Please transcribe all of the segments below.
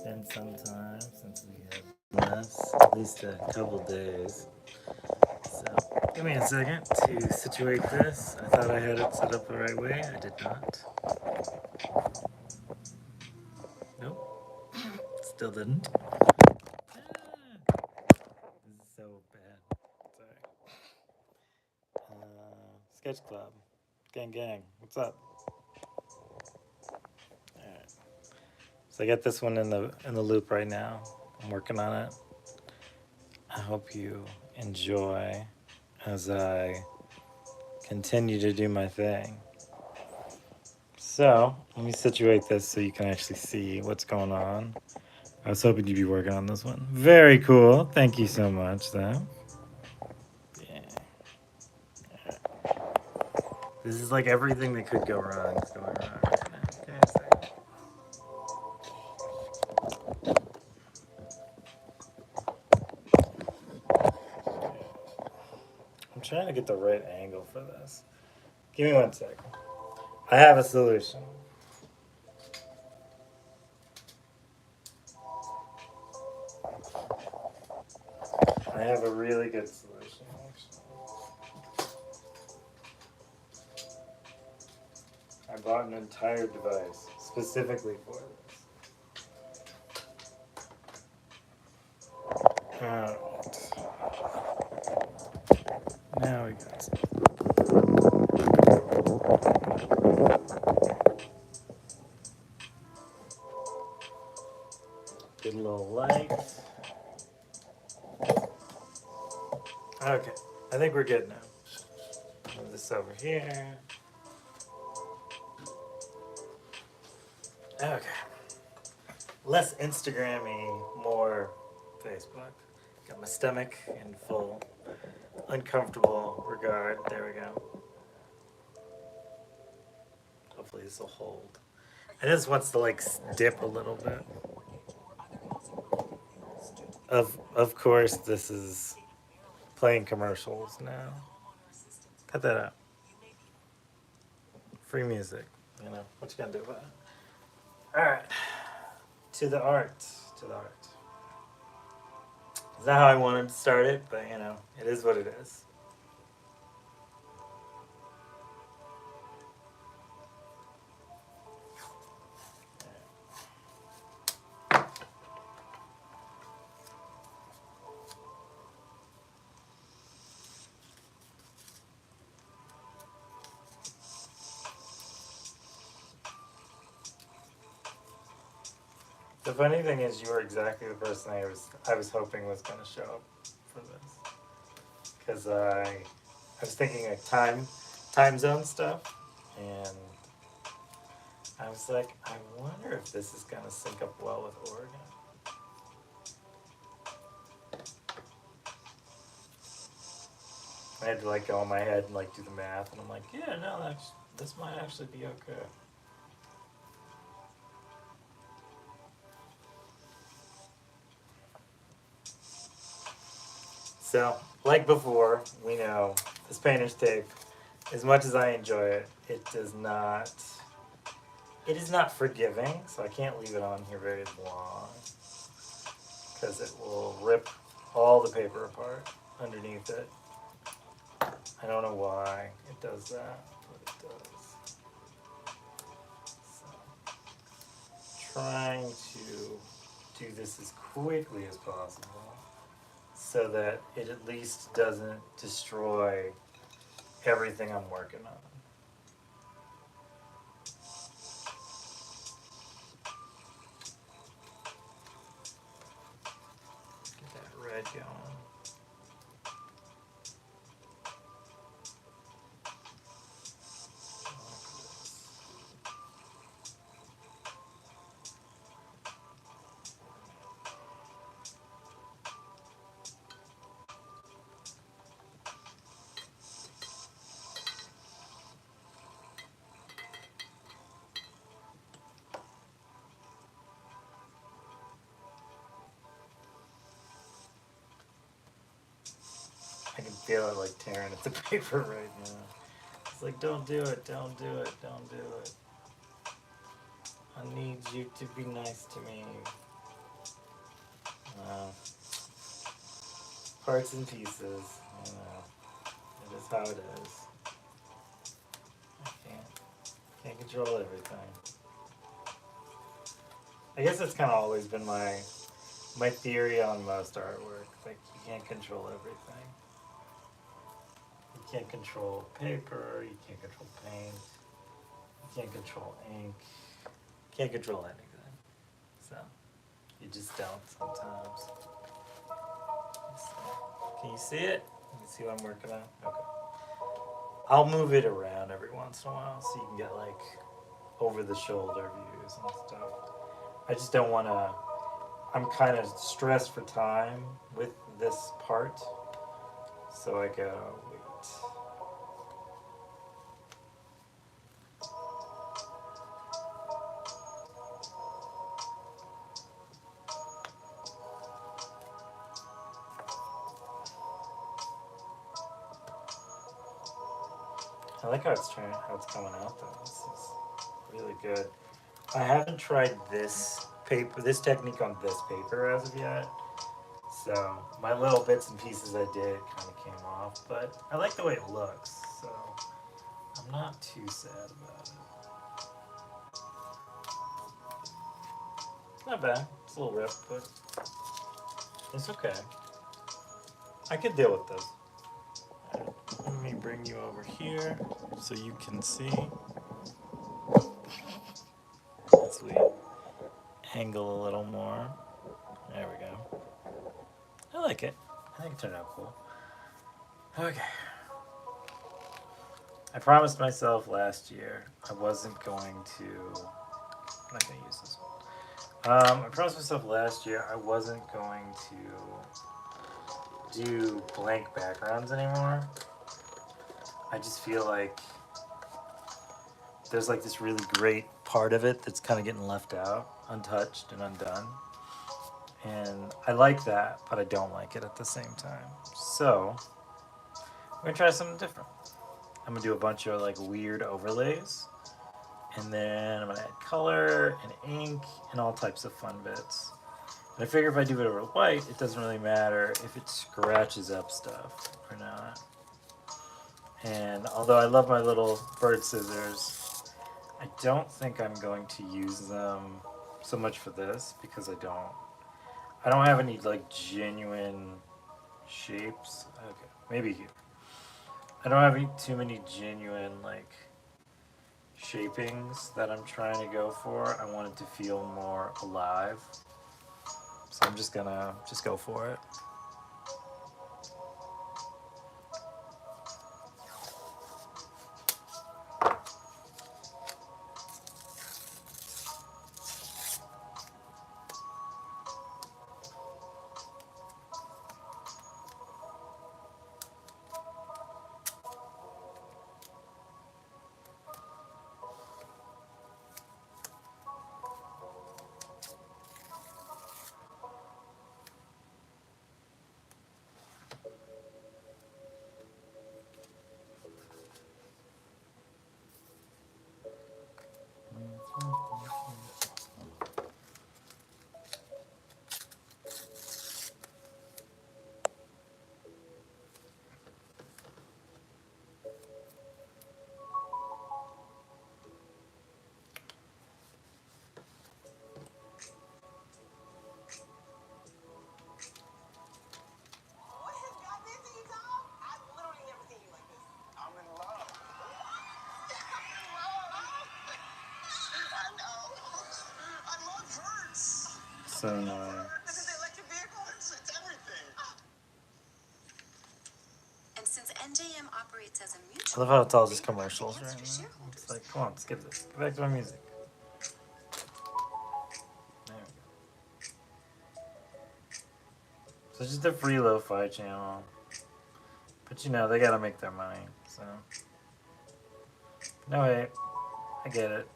been some time since we have less, at least a couple days. So, give me a second to situate this. I thought I had it set up the right way. I did not. Nope, still didn't. This is so bad. Sorry. Sketch Club. Gang, gang. What's up? Alright. So I got this one in the loop right now. I'm working on it. I hope you enjoy as I continue to do my thing. So, let me situate this so you can actually see what's going on. I was hoping you'd be working on this one. Very cool. Thank you so much, though. Yeah. This is like everything that could go wrong is going wrong right now. Okay, so I'm trying to get the right angle for this. Give me 1 second. I have a solution. I have a really good solution, actually. I bought an entire device specifically for this. Alright. Now we got some. Get a little light. Okay, I think we're good now. Move this over here. Okay. Less Instagram-y, more Facebook. Got my stomach in full uncomfortable regard. There we go. Hopefully this will hold. I just wants to like dip a little bit. Of course, this is playing commercials now. Cut that out. Free music. You know what you gonna do about it? All right. To the art. To the art. It's not how I wanted to start it, but you know, it is what it is. The funny thing is, you were exactly the person I was hoping was going to show up for this, because I was thinking like time zone stuff, and I was like, I wonder if this is going to sync up well with Oregon. I had to like go in my head and like do the math, and I'm like, yeah, no, this might actually be okay. So, like before, we know this painter's tape, as much as I enjoy it, it does not. It is not forgiving, so I can't leave it on here very long because it will rip all the paper apart underneath it. I don't know why it does that, but it does. So, trying to do this as quickly as possible so that it at least doesn't destroy everything I'm working on. Get that red going. I can feel it like tearing at the paper right now. It's like, don't do it, don't do it, don't do it. I need you to be nice to me. Well, parts and pieces. You know, it is how it is. I can't control everything. I guess that's kind of always been my theory on most artwork. Like, you can't control everything. You can't control paper. You can't control paint. You can't control ink. You can't control anything. So you just don't sometimes. So, can you see it? Can you see what I'm working on? Okay. I'll move it around every once in a while so you can get like over the shoulder views and stuff. I just don't want to. I'm kind of stressed for time with this part, so I go, wait. I like how it's coming out though. This is really good. I haven't tried this technique on this paper as of yet. So my little bits and pieces I did kind of came off, but I like the way it looks, so I'm not too sad about it. It's not bad. It's a little ripped, but it's okay. I could deal with this. Let me bring you over here so you can see. As we angle a little more. There we go. I like it. I think it turned out cool. Okay. I promised myself last year I wasn't going to. I'm not going to use this one. I promised myself last year I wasn't going to do blank backgrounds anymore. I just feel like there's like this really great part of it that's kind of getting left out, untouched and undone. And I like that, but I don't like it at the same time. So, we're going to try something different. I'm going to do a bunch of like weird overlays. And then I'm going to add color and ink and all types of fun bits. And I figure if I do it over white, it doesn't really matter if it scratches up stuff or not. And although I love my little bird scissors, I don't think I'm going to use them so much for this because I don't have any like genuine shapes. Okay, maybe here. I don't have too many genuine like shapings that I'm trying to go for. I want it to feel more alive. So I'm just gonna go for it. So annoying. And since NJM operates as a I mutual, love how it's all just commercials right now. It's like, come on, skip this. Get back to my music. There we go. So it's just a free lo-fi channel. But you know, they gotta make their money, so. No, wait. I get it.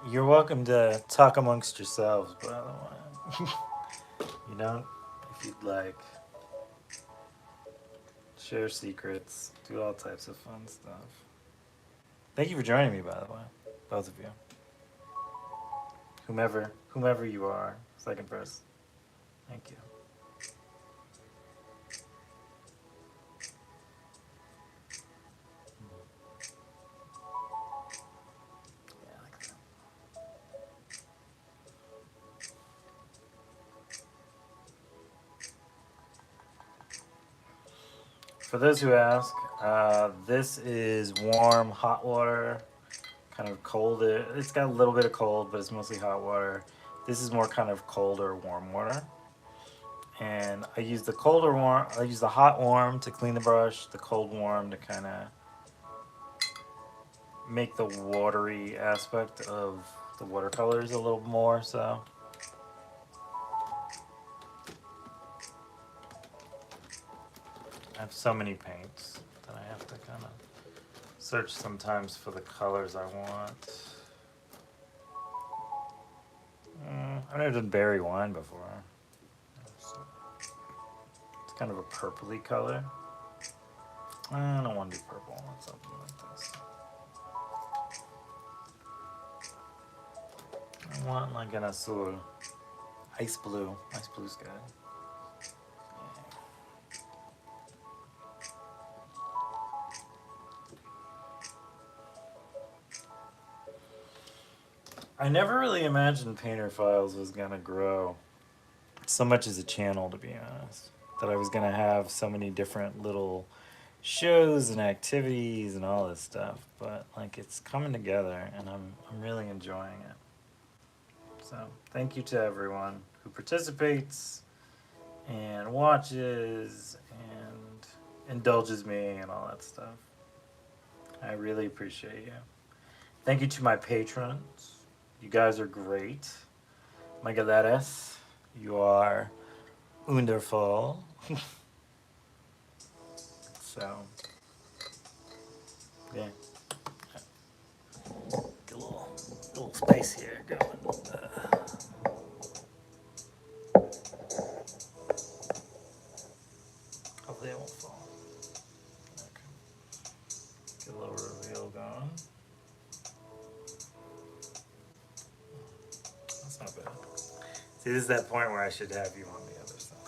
You're welcome to talk amongst yourselves, by the way. You know, if you'd like, share secrets, do all types of fun stuff. Thank you for joining me, by the way, both of you. Whomever you are, second person. Thank you. Yeah, I like that. For those who ask, this is warm, hot water, kind of cold. It's got a little bit of cold, but it's mostly hot water. This is more kind of cold or warm water. And I use the colder warm. I use the hot warm to clean the brush, the cold warm to kind of make the watery aspect of the watercolors a little more. So I have so many paints that I have to kind of search sometimes for the colors I want. I've never done berry wine before. It's kind of a purpley color. I don't want to do purple. I want something like this. I want like an azul. Ice blue. Ice blue's good. I never really imagined Painter Files was gonna grow so much as a channel, to be honest. That I was gonna have so many different little shows and activities and all this stuff. But like it's coming together and I'm really enjoying it. So thank you to everyone who participates and watches and indulges me and all that stuff. I really appreciate you. Thank you to my patrons. You guys are great. My Galeras, you are wonderful. So, yeah. Get a little space here going. Hopefully it won't fall. Okay. Get a little reveal going. That's not bad. See, this is that point where I should have you on the other side.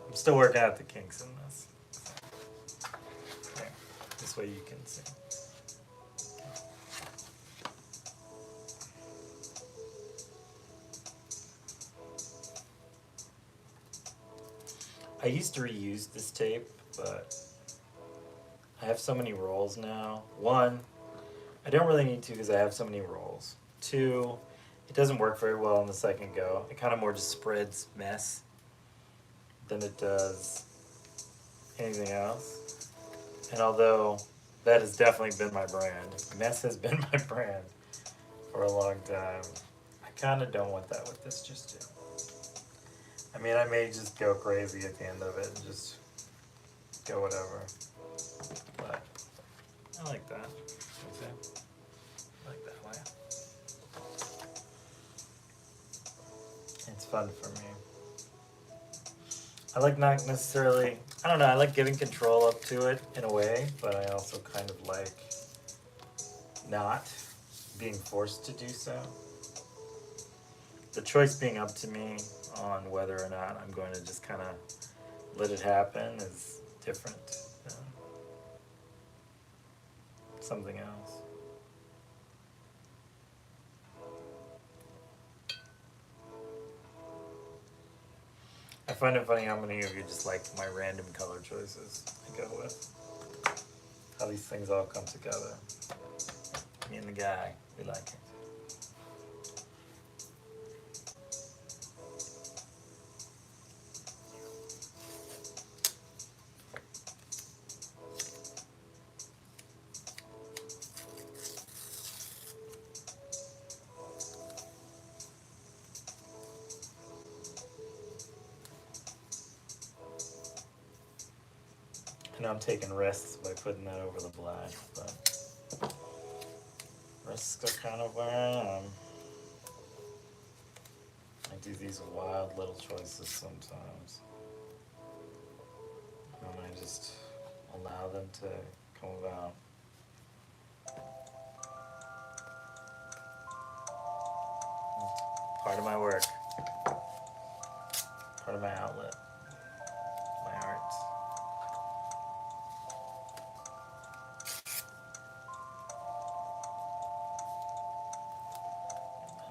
I'm still working out the kinks in this. There. This way you can see. I used to reuse this tape, but I have so many rolls now. One, I don't really need to because I have so many rolls. Two, it doesn't work very well on the second go. It kind of more just spreads mess than it does anything else. And although that has definitely been my brand, mess has been my brand for a long time, I kind of don't want that with this just yet. I mean, I may just go crazy at the end of it and just go whatever. But I like that. Okay. I like that way. It's fun for me. I like not necessarily, I don't know, I like giving control up to it in a way, but I also kind of like not being forced to do so. The choice being up to me on whether or not I'm going to just kind of let it happen is different than something else. I find it funny how many of you just like my random color choices I go with. How these things all come together. Me and the guy, we like it. I know I'm taking risks by putting that over the black, but just kind of where I am. I do these wild little choices sometimes. And I just allow them to come about. Part of my work. Part of my outlet. My art.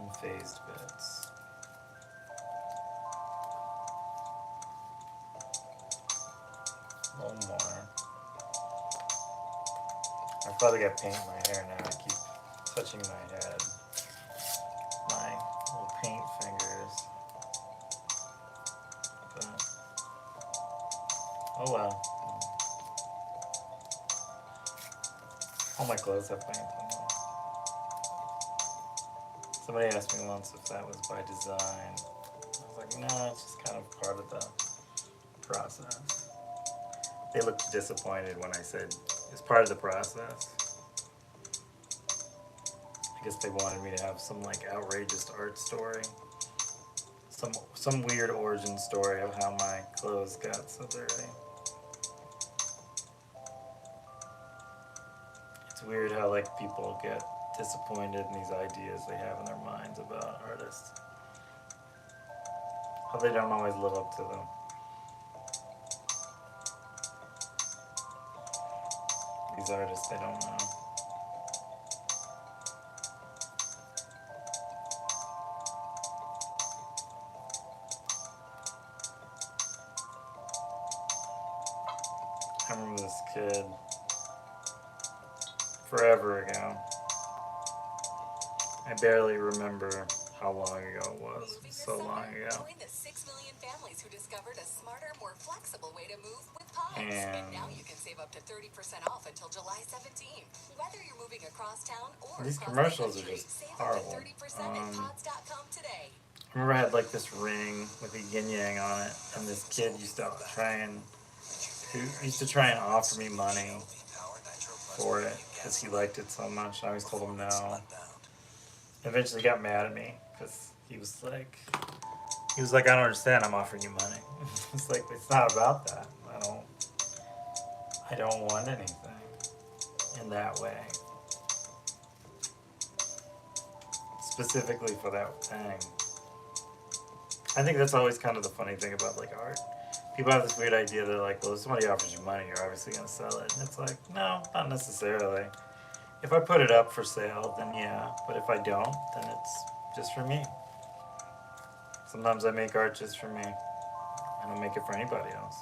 Unfazed bits. A little more. I probably got paint in my hair now. I keep touching my head. My little paint fingers. But, oh well. All my clothes have paint on them. Somebody asked me once if that was by design. I was like, no, it's just kind of part of the process. They looked disappointed when I said it's part of the process. I guess they wanted me to have some like outrageous art story. Some weird origin story of how my clothes got so dirty. It's weird how like people get disappointed in these ideas they have in their minds about artists. How they don't always live up to them. These artists, they don't know. I remember this kid forever ago. I barely remember how long ago it was. So long ago. Join the 6 million families who discovered a smarter, more flexible way to move with Pods. And now you can save up to 30% off until July 17th. Whether you're moving across town or these across commercials the are country, just save horrible. up to 30% at pods.com today. I remember I had like this ring with a yin yang on it, and this kid used to try and offer me money for it because he liked it so much. I always told him no. Eventually, he got mad at me because he was like, I don't understand. I'm offering you money. It's like it's not about that. I don't want anything in that way. Specifically for that thing. I think that's always kind of the funny thing about like art. People have this weird idea. They're like, well, if somebody offers you money, you're obviously going to sell it. And it's like, no, not necessarily. If I put it up for sale, then yeah. But if I don't, then it's just for me. Sometimes I make art just for me. I don't make it for anybody else.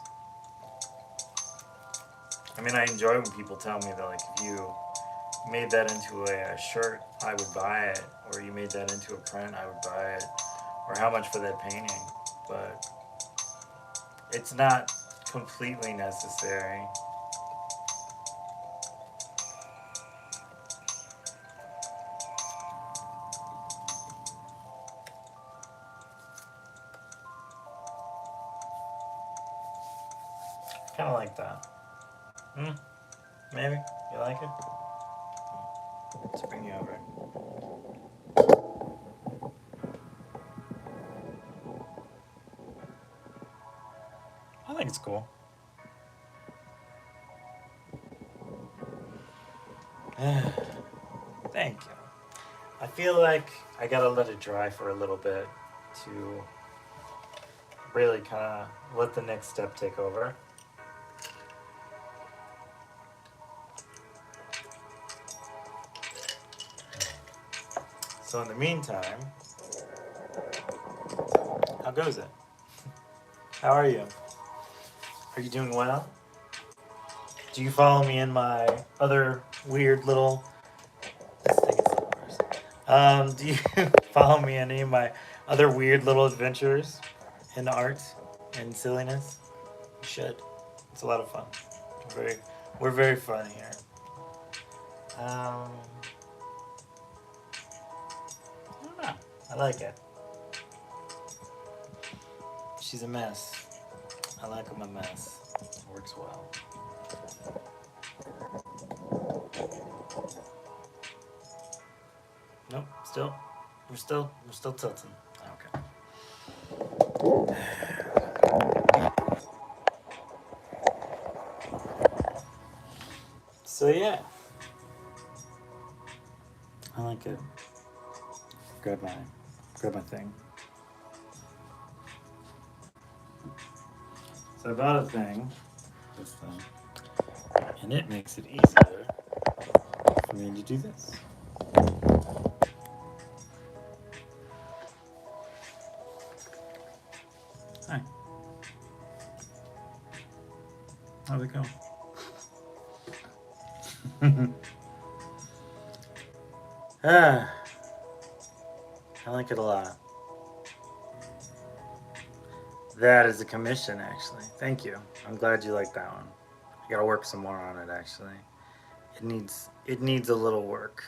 I mean, I enjoy when people tell me that, like, if you made that into a shirt, I would buy it. Or you made that into a print, I would buy it. Or how much for that painting. But it's not completely necessary. Kind of like that. Maybe? You like it? Let's bring you over. I think it's cool. Thank you. I feel like I gotta let it dry for a little bit to really kind of let the next step take over. So in the meantime, how goes it? How are you? Are you doing well? Do you follow me in my other weird little... Let's take it slow first. Do you follow me in any of my other weird little adventures in art and silliness? You should. It's a lot of fun. We're very fun here. I don't know. I like it. She's a mess. I like I'm a mess. It works well. Nope. Still. We're still tilting. Okay. So yeah. I like it. Grab my thing. So I bought a thing. This thing. And it makes it easier for me to do this. Hi. How's it going? Ah, I like it a lot. That is a commission, actually. Thank you. I'm glad you like that one. I gotta work some more on it, actually. It needs a little work.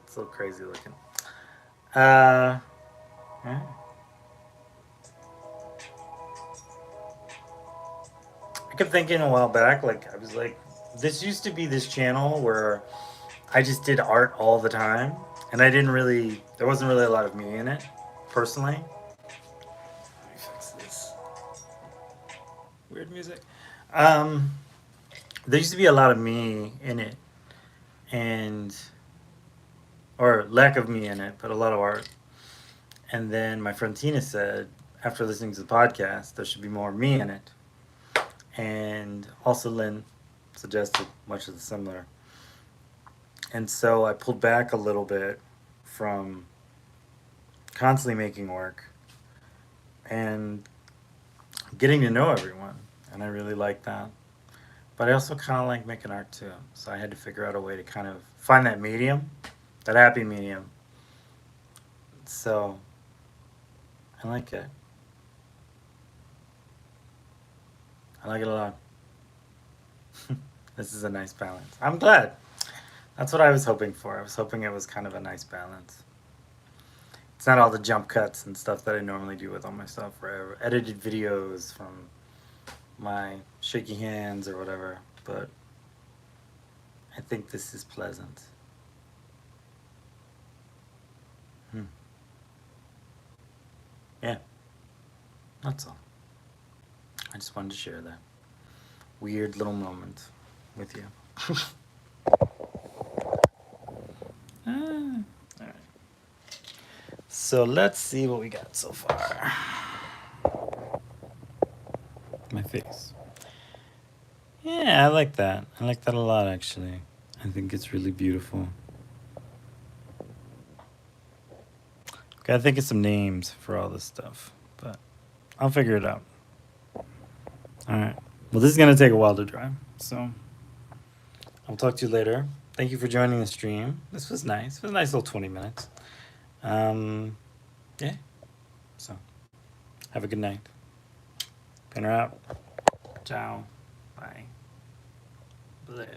It's a little crazy looking. Yeah. I kept thinking a while back, like I was like, this used to be this channel where I just did art all the time, and there wasn't really a lot of me in it, personally. Let me fix this. Weird music. Um, there used to be a lot of me in it, and or lack of me in it, but a lot of art. And then my friend Tina said, after listening to the podcast, there should be more me in it. And also Lynn suggested much of the similar. And so I pulled back a little bit from constantly making work and getting to know everyone. And I really like that. But I also kind of like making art too. So I had to figure out a way to kind of find that medium, that happy medium. So I like it. I like it a lot. This is a nice balance. I'm glad. That's what I was hoping for. I was hoping it was kind of a nice balance. It's not all the jump cuts and stuff that I normally do with all my stuff, or edited videos from my shaky hands or whatever, but I think this is pleasant. Yeah, that's all. I just wanted to share that weird little moment with you. All right. So let's see what we got so far. My face. Yeah, I like that. I like that a lot, actually. I think it's really beautiful. Gotta think of some names for all this stuff, but I'll figure it out. All right. Well, this is gonna take a while to dry, so I'll talk to you later. Thank you for joining the stream. This was nice. It was a nice little 20 minutes. Yeah. So, have a good night. Pinner out. Ciao. Bye. Bleh.